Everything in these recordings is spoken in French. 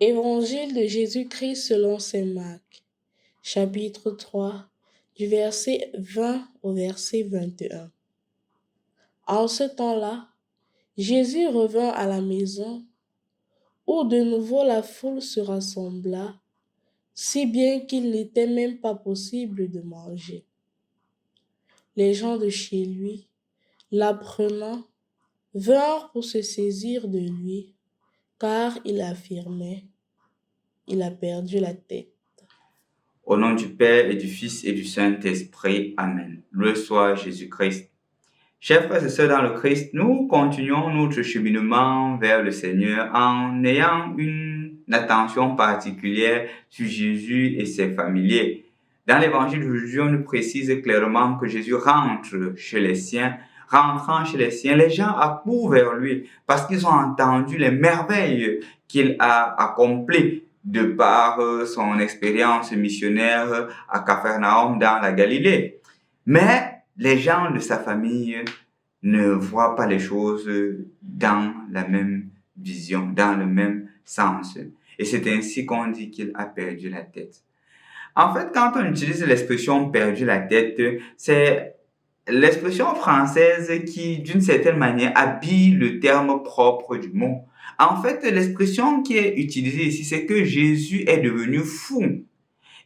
Évangile de Jésus-Christ selon saint Marc, chapitre 3, du verset 20 au verset 21. En ce temps-là, Jésus revint à la maison, où de nouveau la foule se rassembla, si bien qu'il n'était même pas possible de manger. Les gens de chez lui, l'apprenant, vinrent pour se saisir de lui, car il affirmait: il a perdu la tête. Au nom du Père et du Fils et du Saint-Esprit. Amen. Loué soit Jésus-Christ. Chers frères et sœurs dans le Christ, nous continuons notre cheminement vers le Seigneur en ayant une attention particulière sur Jésus et ses familiers. Dans l'évangile d'aujourd'hui, on nous précise clairement que Jésus rentre chez les siens. Rentrant chez les siens, les gens accourent vers lui parce qu'ils ont entendu les merveilles qu'il a accomplies de par son expérience missionnaire à Capharnaüm dans la Galilée. Mais les gens de sa famille ne voient pas les choses dans la même vision, dans le même sens. Et c'est ainsi qu'on dit qu'il a perdu la tête. En fait, quand on utilise l'expression « perdu la tête », c'est l'expression française qui, d'une certaine manière, habille le terme propre du mot. En fait, l'expression qui est utilisée ici, c'est que Jésus est devenu fou.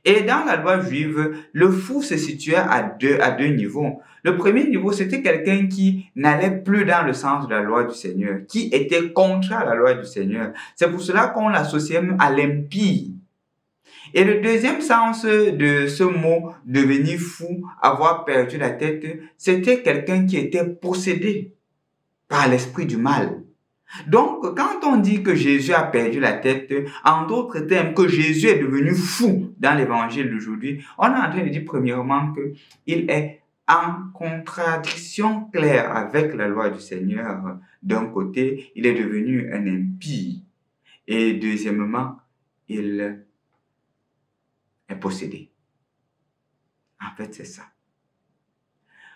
Et dans la loi juive, le fou se situait à deux niveaux. Le premier niveau, c'était quelqu'un qui n'allait plus dans le sens de la loi du Seigneur, qui était contraire à la loi du Seigneur. C'est pour cela qu'on l'associait même à l'impie. Et le deuxième sens de ce mot « devenir fou », avoir perdu la tête, c'était quelqu'un qui était possédé par l'esprit du mal. Donc, quand on dit que Jésus a perdu la tête, en d'autres termes, que Jésus est devenu fou dans l'évangile d'aujourd'hui, on est en train de dire premièrement qu'il est en contradiction claire avec la loi du Seigneur. D'un côté, il est devenu un impie. Et deuxièmement, il est possédé. En fait, c'est ça.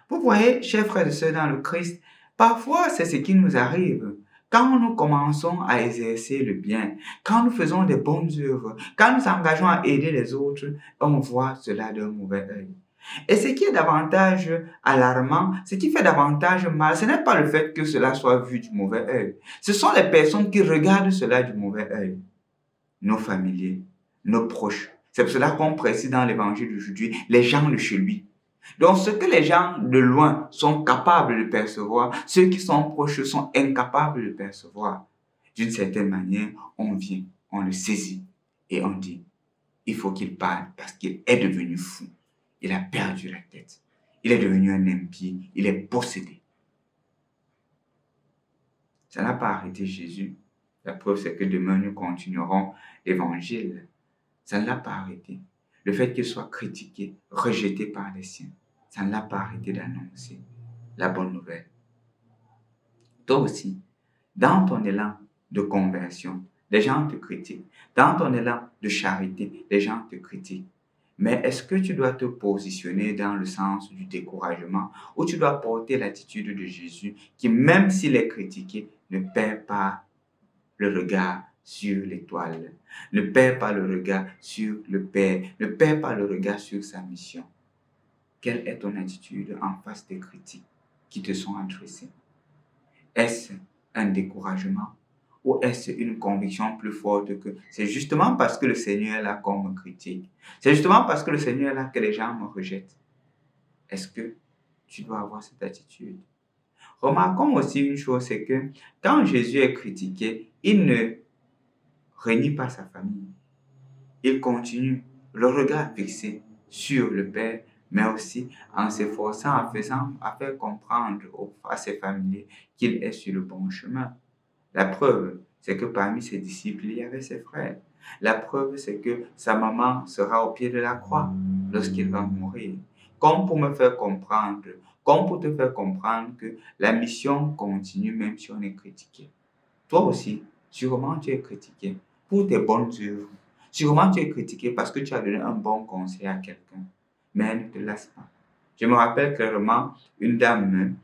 Vous voyez, chers frères et sœurs dans le Christ, parfois c'est ce qui nous arrive. Quand nous commençons à exercer le bien, quand nous faisons des bonnes œuvres, quand nous nous engageons à aider les autres, on voit cela d'un mauvais œil. Et ce qui est davantage alarmant, ce qui fait davantage mal, ce n'est pas le fait que cela soit vu du mauvais œil. Ce sont les personnes qui regardent cela du mauvais œil. Nos familiers, nos proches. C'est pour cela qu'on précise dans l'évangile d'aujourd'hui les gens de chez lui. Donc, ce que les gens de loin sont capables de percevoir, ceux qui sont proches sont incapables de percevoir. D'une certaine manière, on vient, on le saisit et on dit, il faut qu'il parle parce qu'il est devenu fou. Il a perdu la tête. Il est devenu un impie. Il est possédé. Ça n'a pas arrêté Jésus. La preuve, c'est que demain, nous continuerons l'évangile. Ça ne l'a pas arrêté. Le fait qu'il soit critiqué, rejeté par les siens, ça ne l'a pas arrêté d'annoncer la bonne nouvelle. Toi aussi, dans ton élan de conversion, les gens te critiquent. Dans ton élan de charité, les gens te critiquent. Mais est-ce que tu dois te positionner dans le sens du découragement ou tu dois porter l'attitude de Jésus qui, même s'il est critiqué, ne perd pas le regard sur l'étoile, ne perd pas le regard sur le Père, ne perd pas le regard sur sa mission. Quelle est ton attitude en face des critiques qui te sont adressées? Est-ce un découragement ou est-ce une conviction plus forte que c'est justement parce que le Seigneur est là qu'on me critique? C'est justement parce que le Seigneur est là que les gens me rejettent. Est-ce que tu dois avoir cette attitude? Remarquons aussi une chose, c'est que quand Jésus est critiqué, il ne renie pas sa famille. Il continue le regard fixé sur le Père, mais aussi en s'efforçant, à faire comprendre à ses familiers qu'il est sur le bon chemin. La preuve, c'est que parmi ses disciples, il y avait ses frères. La preuve, c'est que sa maman sera au pied de la croix lorsqu'il va mourir. Comme pour me faire comprendre, comme pour te faire comprendre que la mission continue même si on est critiqué. Toi aussi, sûrement tu es critiqué pour tes bonnes œuvres. Sûrement tu es critiqué parce que tu as donné un bon conseil à quelqu'un. Mais ne te laisse pas. Je me rappelle clairement une dame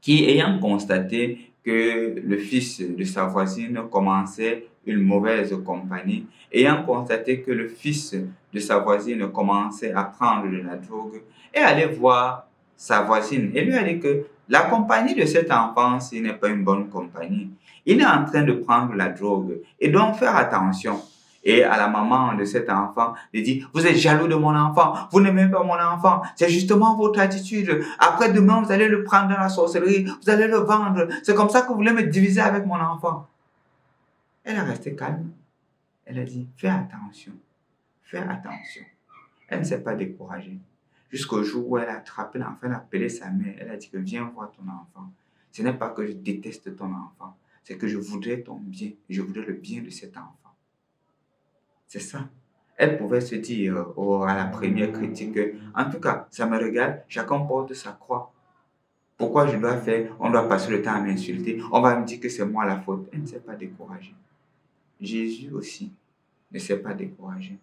qui, ayant constaté que le fils de sa voisine commençait une mauvaise compagnie. Ayant constaté que le fils de sa voisine commençait à prendre de la drogue, est allé voir sa voisine et lui a dit que la compagnie de cet enfant, ce n'est pas une bonne compagnie. Il est en train de prendre la drogue et donc faire attention. Et à la maman de cet enfant, il dit, vous êtes jaloux de mon enfant, vous n'aimez pas mon enfant, c'est justement votre attitude. Après demain, vous allez le prendre dans la sorcellerie, vous allez le vendre. C'est comme ça que vous voulez me diviser avec mon enfant. Elle est restée calme. Elle a dit, fais attention, fais attention. Elle ne s'est pas découragée. Jusqu'au jour où elle a attrapé l'enfant, elle a appelé sa mère, elle a dit que viens voir ton enfant. Ce n'est pas que je déteste ton enfant, c'est que je voudrais ton bien, je voudrais le bien de cet enfant. C'est ça. Elle pouvait se dire à la première critique, en tout cas, ça me regarde, chacun porte sa croix. Pourquoi je dois faire, on doit passer le temps à m'insulter, on va me dire que c'est moi la faute. Elle ne s'est pas découragée. Jésus aussi ne s'est pas découragé.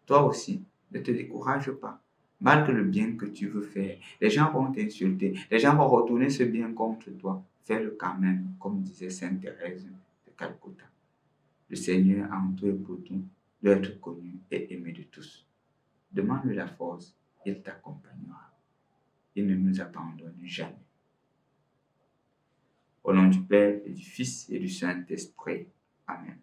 Toi aussi, ne te décourage pas. Malgré le bien que tu veux faire, les gens vont t'insulter, les gens vont retourner ce bien contre toi. Fais-le quand même, comme disait Sainte Thérèse de Calcutta. Le Seigneur a en tout et pour tout d'être connu et aimé de tous. Demande-lui la force, il t'accompagnera. Il ne nous abandonne jamais. Au nom du Père et du Fils et du Saint-Esprit. Amen.